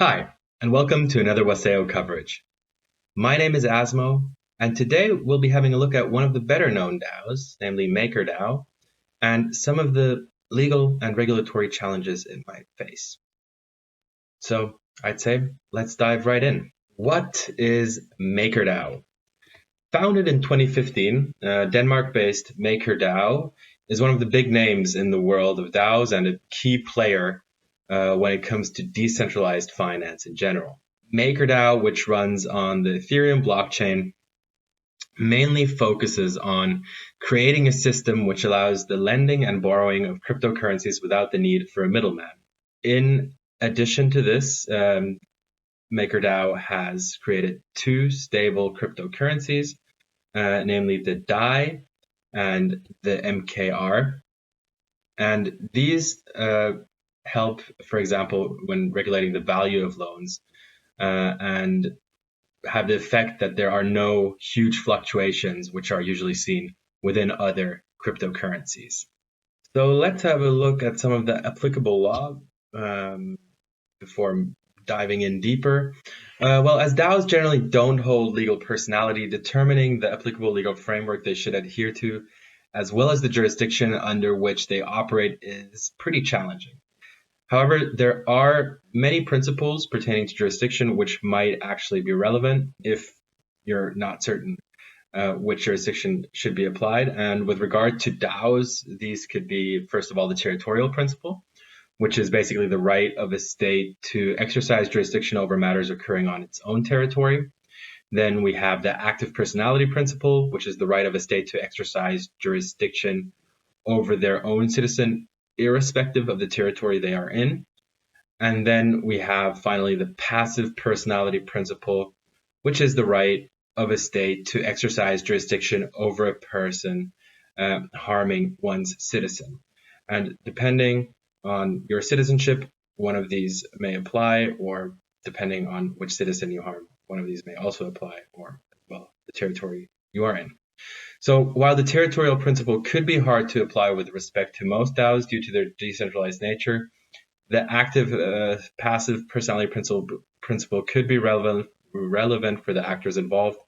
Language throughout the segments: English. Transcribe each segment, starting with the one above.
Hi, and welcome to another WACEO coverage. My name is Asmo, and today we'll be having a look at one of the better known DAOs, namely MakerDAO, and some of the legal and regulatory challenges it might face. So I'd say let's dive right in. What is MakerDAO? Founded in 2015, Denmark-based MakerDAO is one of the big names in the world of DAOs and a key player when it comes to decentralized finance in general. MakerDAO, which runs on the Ethereum blockchain, mainly focuses on creating a system which allows the lending and borrowing of cryptocurrencies without the need for a middleman. In addition to this, MakerDAO has created two stable cryptocurrencies, namely the DAI and the MKR. And these help, for example, when regulating the value of loans and have the effect that there are no huge fluctuations, which are usually seen within other cryptocurrencies. So let's have a look at some of the applicable law before diving in deeper. Well, as DAOs generally don't hold legal personality, determining the applicable legal framework they should adhere to, as well as the jurisdiction under which they operate, is pretty challenging. However, there are many principles pertaining to jurisdiction which might actually be relevant if you're not certain which jurisdiction should be applied. And with regard to DAOs, these could be, first of all, the territorial principle, which is basically the right of a state to exercise jurisdiction over matters occurring on its own territory. Then we have the active personality principle, which is the right of a state to exercise jurisdiction over their own citizen, irrespective of the territory they are in. And then we have finally the passive personality principle, which is the right of a state to exercise jurisdiction over a person harming one's citizen. And depending on your citizenship, one of these may apply, or depending on which citizen you harm, one of these may also apply, or, well, the territory you are in. So while the territorial principle could be hard to apply with respect to most DAOs due to their decentralized nature, the active passive personality principle could be relevant for the actors involved.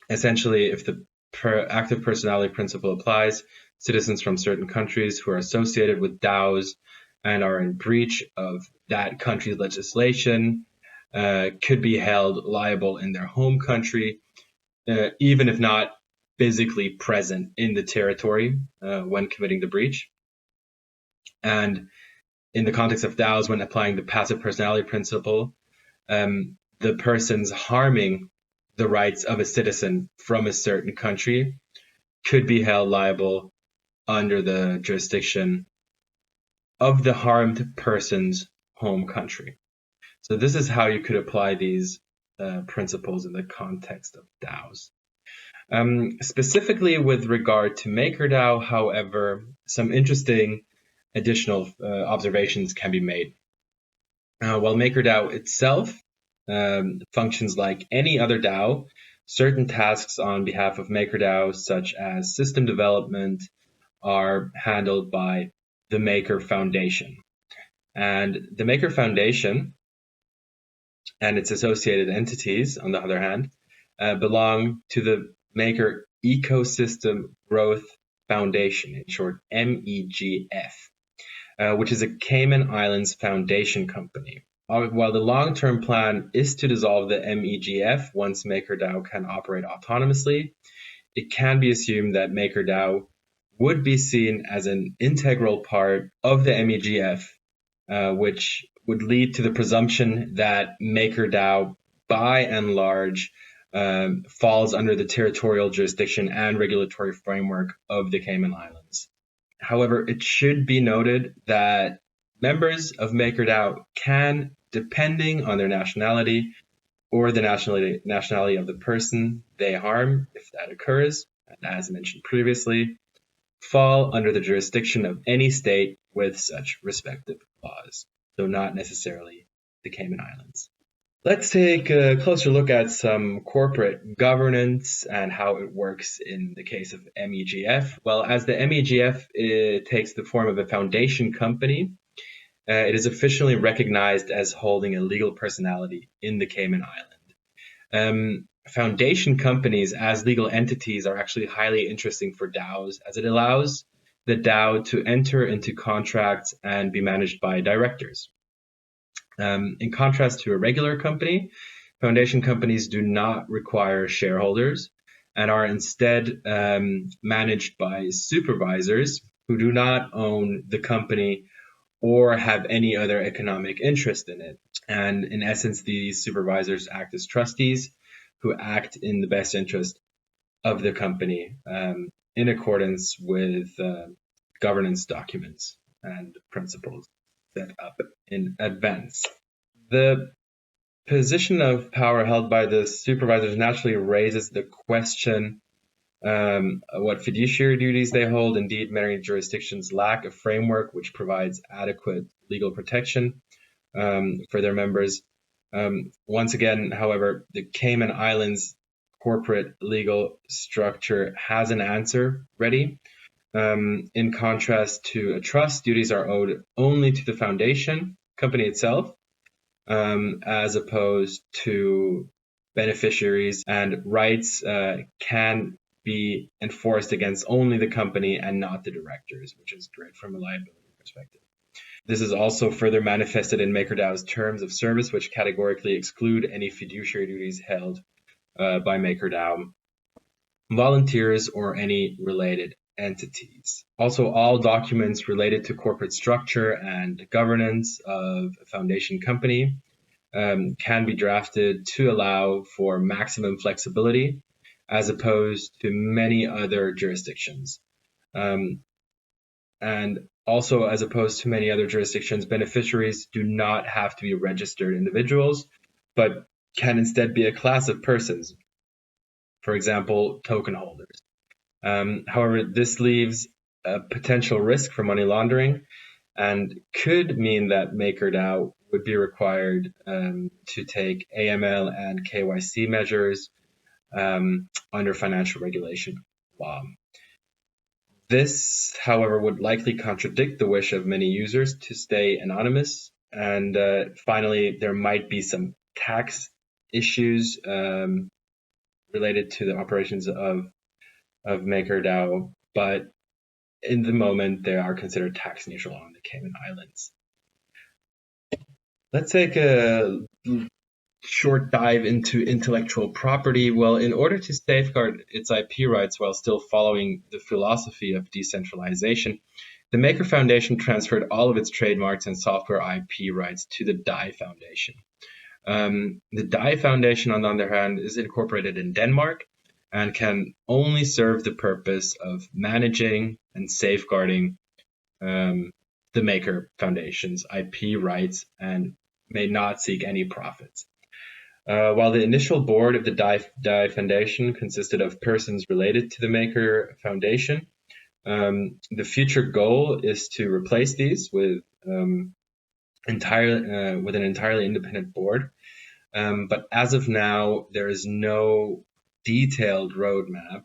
Essentially, if the active personality principle applies, citizens from certain countries who are associated with DAOs and are in breach of that country's legislation could be held liable in their home country, even if not physically present in the territory when committing the breach. And in the context of DAOs, when applying the passive personality principle, the persons harming the rights of a citizen from a certain country could be held liable under the jurisdiction of the harmed person's home country. So this is how you could apply these principles in the context of DAOs. Specifically with regard to MakerDAO, however, some interesting additional observations can be made. While MakerDAO itself functions like any other DAO, certain tasks on behalf of MakerDAO, such as system development, are handled by the Maker Foundation. And the Maker Foundation and its associated entities, on the other hand, belong to the Maker Ecosystem Growth Foundation, in short MEGF, which is a Cayman Islands foundation company. While the long-term plan is to dissolve the MEGF once MakerDAO can operate autonomously, it can be assumed that MakerDAO would be seen as an integral part of the MEGF, which would lead to the presumption that MakerDAO, by and large, falls under the territorial jurisdiction and regulatory framework of the Cayman Islands. However, it should be noted that members of MakerDAO can, depending on their nationality or the nationality of the person they harm, if that occurs, and as mentioned previously, fall under the jurisdiction of any state with such respective laws, so not necessarily the Cayman Islands. Let's take a closer look at some corporate governance and how it works in the case of MEGF. Well, as the MEGF takes the form of a foundation company, it is officially recognized as holding a legal personality in the Cayman Island. Foundation companies as legal entities are actually highly interesting for DAOs, as it allows the DAO to enter into contracts and be managed by directors. In contrast to a regular company, foundation companies do not require shareholders and are instead managed by supervisors who do not own the company or have any other economic interest in it. And in essence, these supervisors act as trustees who act in the best interest of the company in accordance with governance documents and principles set up in advance. The position of power held by the supervisors naturally raises the question what fiduciary duties they hold. Indeed, many jurisdictions lack a framework which provides adequate legal protection for their members. Once again, however, the Cayman Islands corporate legal structure has an answer ready. In contrast to a trust, duties are owed only to the foundation company itself, as opposed to beneficiaries, and rights can be enforced against only the company and not the directors, which is great from a liability perspective. This is also further manifested in MakerDAO's terms of service, which categorically exclude any fiduciary duties held by MakerDAO, volunteers, or any related entities. Also, all documents related to corporate structure and governance of a foundation company can be drafted to allow for maximum flexibility, as opposed to many other jurisdictions. And also, as opposed to many other jurisdictions, beneficiaries do not have to be registered individuals, but can instead be a class of persons, for example, token holders. However, this leaves a potential risk for money laundering and could mean that MakerDAO would be required to take AML and KYC measures under financial regulation law. This, however, would likely contradict the wish of many users to stay anonymous. And finally, there might be some tax issues related to the operations of MakerDAO, but in the moment, they are considered tax neutral on the Cayman Islands. Let's take a short dive into intellectual property. Well, in order to safeguard its IP rights while still following the philosophy of decentralization, the Maker Foundation transferred all of its trademarks and software IP rights to the DAI Foundation. The DAI Foundation, on the other hand, is incorporated in Denmark and can only serve the purpose of managing and safeguarding the Maker Foundation's IP rights and may not seek any profits. While the initial board of the DAI Foundation consisted of persons related to the Maker Foundation, the future goal is to replace these with an entirely independent board. But as of now, there is no detailed roadmap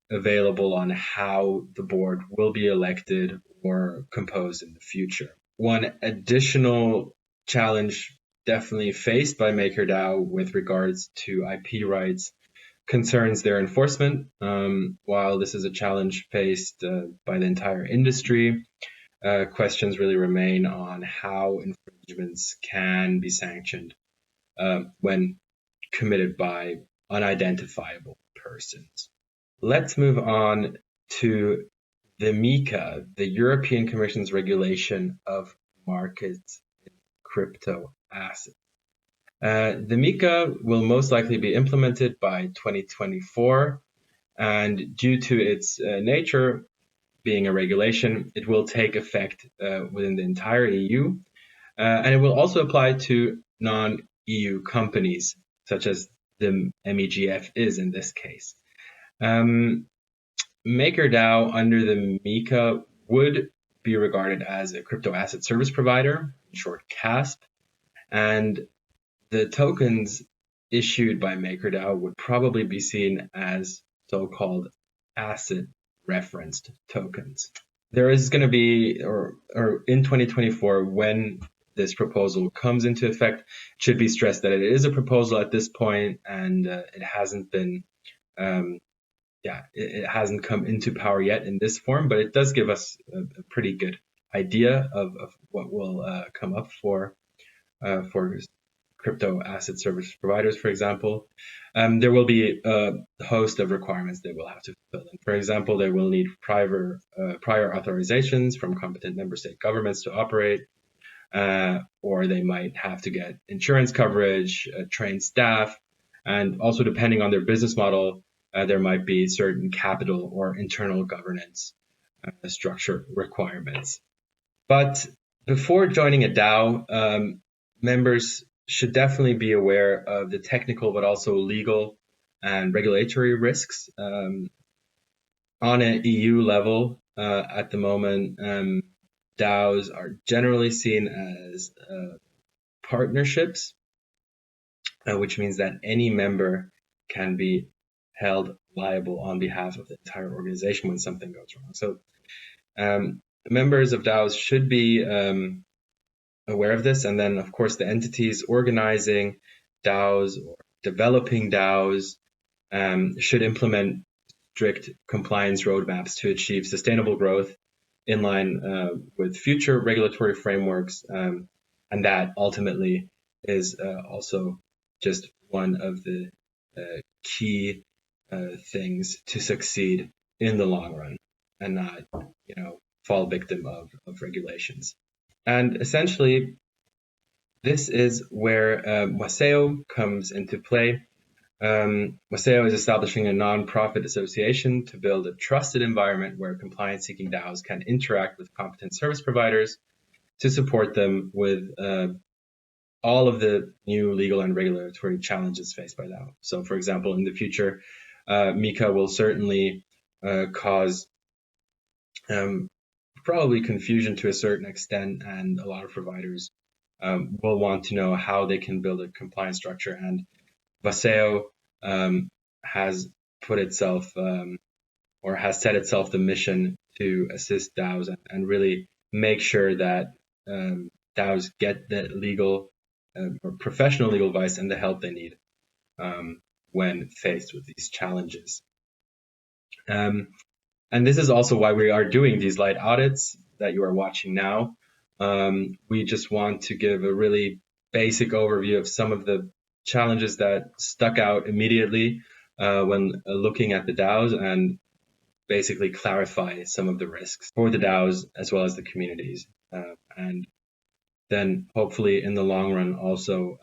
available on how the board will be elected or composed in the future. One additional challenge definitely faced by MakerDAO with regards to IP rights concerns their enforcement. While this is a challenge faced by the entire industry, questions really remain on how infringements can be sanctioned when committed by unidentifiable persons. Let's move on to the MiCA, the European Commission's regulation of markets in crypto assets. The MiCA will most likely be implemented by 2024, and due to its nature being a regulation, it will take effect within the entire EU, and it will also apply to non-EU companies, such as the MEGF is in this case. MakerDAO under the MiCA would be regarded as a crypto asset service provider, in short CASP, and the tokens issued by MakerDAO would probably be seen as so-called asset referenced tokens. there is going to be, or in 2024, when this proposal comes into effect, it should be stressed that it is a proposal at this point, and it hasn't been, it hasn't come into power yet in this form, but it does give us a pretty good idea of what will come up for crypto asset service providers, for example. There will be a host of requirements they will have to fulfill. For example, they will need prior authorizations from competent member state governments to operate, or they might have to get insurance coverage, trained staff, and also depending on their business model, there might be certain capital or internal governance structure requirements. But before joining a DAO, members should definitely be aware of the technical but also legal and regulatory risks. On an EU level, at the moment, DAOs are generally seen as partnerships, which means that any member can be held liable on behalf of the entire organization when something goes wrong. So members of DAOs should be aware of this. And then, of course, the entities organizing DAOs or developing DAOs should implement strict compliance roadmaps to achieve sustainable growth in line with future regulatory frameworks. And that ultimately is also just one of the key things to succeed in the long run, and not, fall victim of regulations. And essentially, this is where WACEO comes into play. WACEO is establishing a non-profit association to build a trusted environment where compliance-seeking DAOs can interact with competent service providers to support them with all of the new legal and regulatory challenges faced by DAO. So, for example, in the future, MiCA will certainly cause probably confusion to a certain extent, and a lot of providers will want to know how they can build a compliance structure. And WACEO has put itself or has set itself the mission to assist DAOs and really make sure that DAOs get the legal or professional legal advice and the help they need when faced with these challenges. And this is also why we are doing these light audits that you are watching now. We just want to give a really basic overview of some of the challenges that stuck out immediately when looking at the DAOs, and basically clarify some of the risks for the DAOs as well as the communities. And then hopefully in the long run also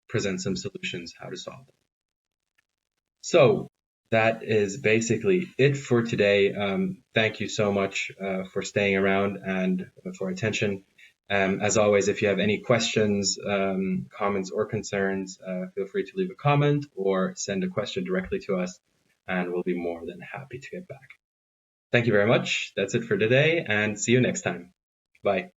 present some solutions how to solve them. So that is basically it for today. Thank you so much for staying around and for attention. As always, if you have any questions, comments, or concerns, feel free to leave a comment or send a question directly to us, and we'll be more than happy to get back. Thank you very much. That's it for today, and see you next time. Bye.